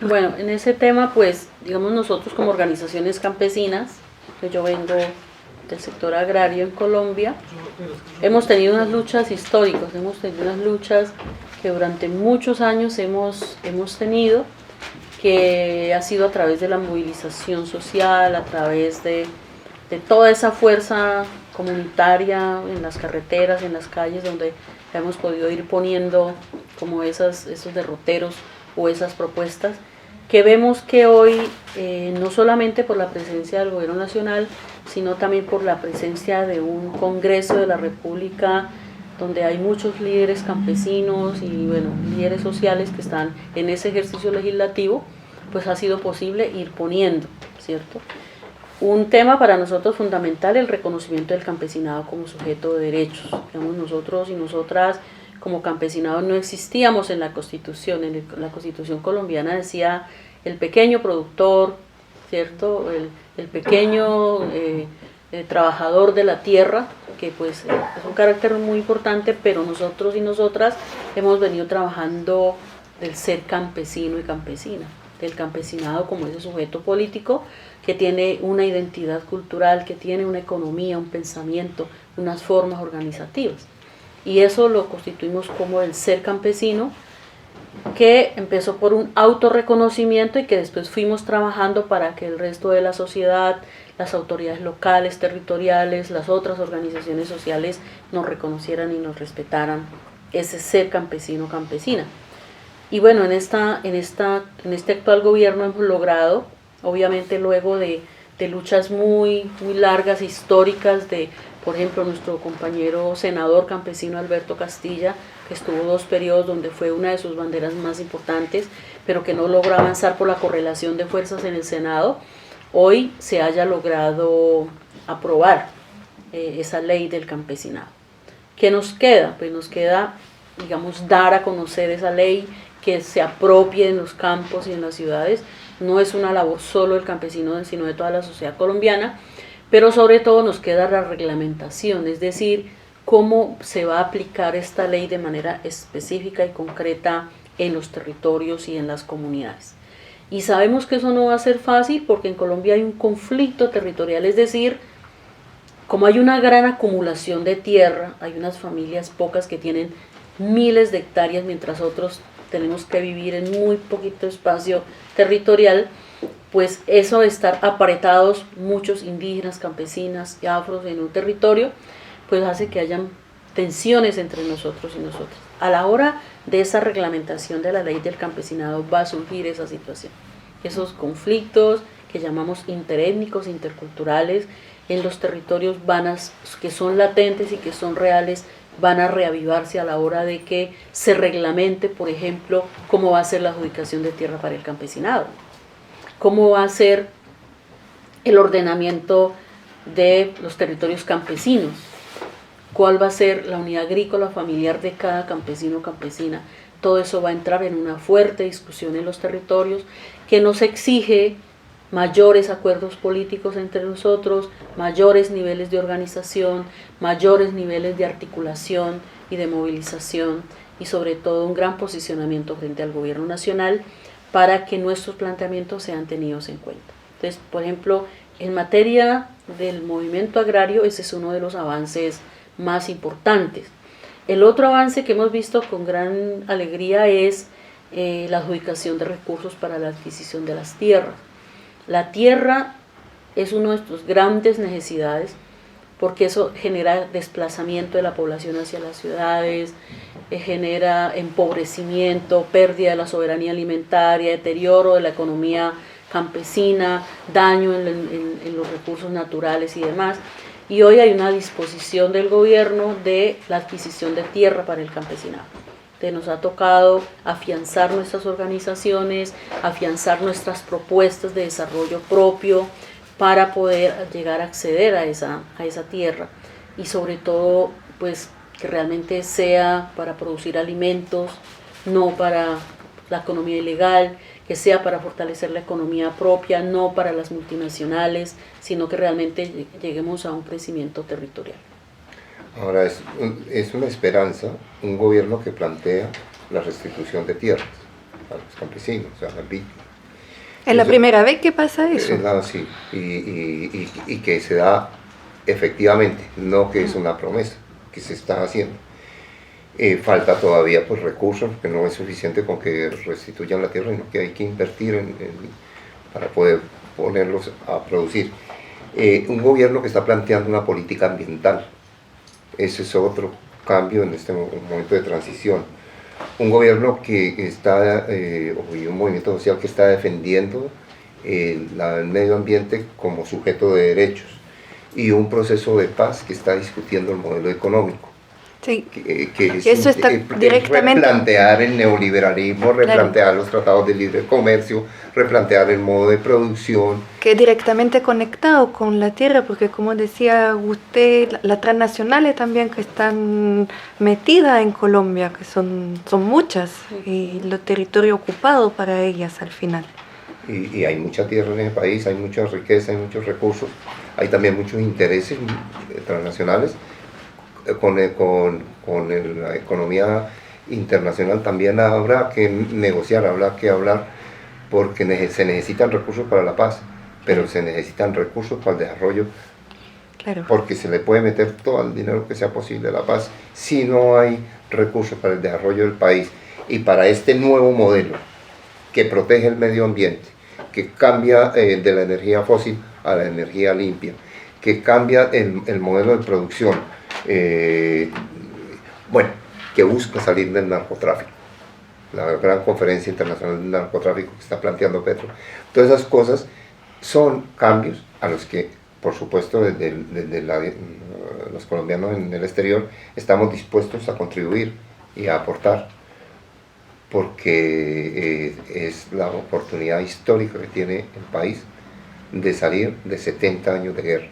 Bueno, en ese tema, pues, digamos nosotros como organizaciones campesinas, que yo vengo del sector agrario en Colombia, hemos tenido unas luchas históricas, hemos tenido unas luchas que durante muchos años hemos tenido, que ha sido a través de la movilización social, a través de toda esa fuerza comunitaria en las carreteras, en las calles, donde hemos podido ir poniendo como esos derroteros o esas propuestas, que vemos que hoy, no solamente por la presencia del gobierno nacional, sino también por la presencia de un Congreso de la República, donde hay muchos líderes campesinos y bueno, líderes sociales que están en ese ejercicio legislativo, pues ha sido posible ir poniendo, ¿cierto? Un tema para nosotros fundamental, el reconocimiento del campesinado como sujeto de derechos. Digamos, nosotros y nosotras como campesinados no existíamos en la Constitución. La Constitución colombiana decía el pequeño productor, ¿cierto? El pequeño trabajador de la tierra, que pues es un carácter muy importante, pero nosotros y nosotras hemos venido trabajando del ser campesino y campesina, del campesinado como ese sujeto político que tiene una identidad cultural, que tiene una economía, un pensamiento, unas formas organizativas. Y eso lo constituimos como el ser campesino, que empezó por un autorreconocimiento y que después fuimos trabajando para que el resto de la sociedad, las autoridades locales, territoriales, las otras organizaciones sociales nos reconocieran y nos respetaran ese ser campesino, campesina. Y bueno, en este actual gobierno hemos logrado, obviamente luego de luchas muy largas, históricas, por ejemplo, nuestro compañero senador campesino Alberto Castilla, que estuvo 2 periodos donde fue una de sus banderas más importantes, pero que no logró avanzar por la correlación de fuerzas en el Senado, hoy se haya logrado aprobar esa ley del campesinado. ¿Qué nos queda? Pues nos queda, digamos, dar a conocer esa ley, que se apropie en los campos y en las ciudades. No es una labor solo del campesino, sino de toda la sociedad colombiana, pero sobre todo nos queda la reglamentación, es decir, cómo se va a aplicar esta ley de manera específica y concreta en los territorios y en las comunidades. Y sabemos que eso no va a ser fácil porque en Colombia hay un conflicto territorial, es decir, como hay una gran acumulación de tierra, hay unas familias pocas que tienen miles de hectáreas, mientras otros tenemos que vivir en muy poquito espacio territorial, pues eso de estar apretados muchos indígenas, campesinas y afros en un territorio, pues hace que hayan tensiones entre nosotros y nosotras. A la hora de esa reglamentación de la ley del campesinado va a surgir esa situación, esos conflictos que llamamos interétnicos, interculturales, en los territorios que son latentes y que son reales, van a reavivarse a la hora de que se reglamente, por ejemplo, cómo va a ser la adjudicación de tierra para el campesinado, cómo va a ser el ordenamiento de los territorios campesinos, cuál va a ser la unidad agrícola familiar de cada campesino o campesina. Todo eso va a entrar en una fuerte discusión en los territorios que nos exige mayores acuerdos políticos entre nosotros, mayores niveles de organización, mayores niveles de articulación y de movilización y sobre todo un gran posicionamiento frente al gobierno nacional para que nuestros planteamientos sean tenidos en cuenta. Entonces, por ejemplo, en materia del movimiento agrario, ese es uno de los avances más importantes. El otro avance que hemos visto con gran alegría es la adjudicación de recursos para la adquisición de las tierras. La tierra es una de nuestras grandes necesidades porque eso genera desplazamiento de la población hacia las ciudades, genera empobrecimiento, pérdida de la soberanía alimentaria, deterioro de la economía campesina, daño en los recursos naturales y demás. Y hoy hay una disposición del gobierno de la adquisición de tierra para el campesinado. Nos ha tocado afianzar nuestras organizaciones, afianzar nuestras propuestas de desarrollo propio para poder llegar a acceder a esa tierra y sobre todo pues que realmente sea para producir alimentos, no para la economía ilegal, que sea para fortalecer la economía propia, no para las multinacionales, sino que realmente lleguemos a un crecimiento territorial. Ahora, es una esperanza un gobierno que plantea la restitución de tierras. a los campesinos, a las víctimas. ¿Es la primera vez que pasa eso? Sí, y que se da efectivamente, no que es una promesa, que se está haciendo. Falta todavía pues recursos, que no es suficiente con que restituyan la tierra, sino que hay que invertir para poder ponerlos a producir. Un gobierno que está planteando una política ambiental, ese es otro cambio en este momento de transición. Un gobierno que está, y un movimiento social que está defendiendo el medio ambiente como sujeto de derechos, y un proceso de paz que está discutiendo el modelo económico. Sí. Que eso está directamente... replantear el neoliberalismo, replantear los tratados de libre comercio, replantear el modo de producción. Que es directamente conectado con la tierra, porque como decía usted, las transnacionales también que están metidas en Colombia, que son muchas, y los territorios ocupados para ellas al final. Y hay mucha tierra en el país, hay mucha riqueza, hay muchos recursos, hay también muchos intereses transnacionales. Con la economía internacional también habrá que negociar, habrá que hablar, porque se necesitan recursos para la paz, pero se necesitan recursos para el desarrollo, claro. Porque se le puede meter todo el dinero que sea posible a la paz si no hay recursos para el desarrollo del país y para este nuevo modelo que protege el medio ambiente, que cambia de la energía fósil a la energía limpia, que cambia el modelo de producción, que busca salir del narcotráfico, la gran conferencia internacional del narcotráfico que está planteando Petro. Todas esas cosas son cambios a los que, por supuesto, desde los colombianos en el exterior estamos dispuestos a contribuir y a aportar, porque es la oportunidad histórica que tiene el país de salir de 70 años de guerra.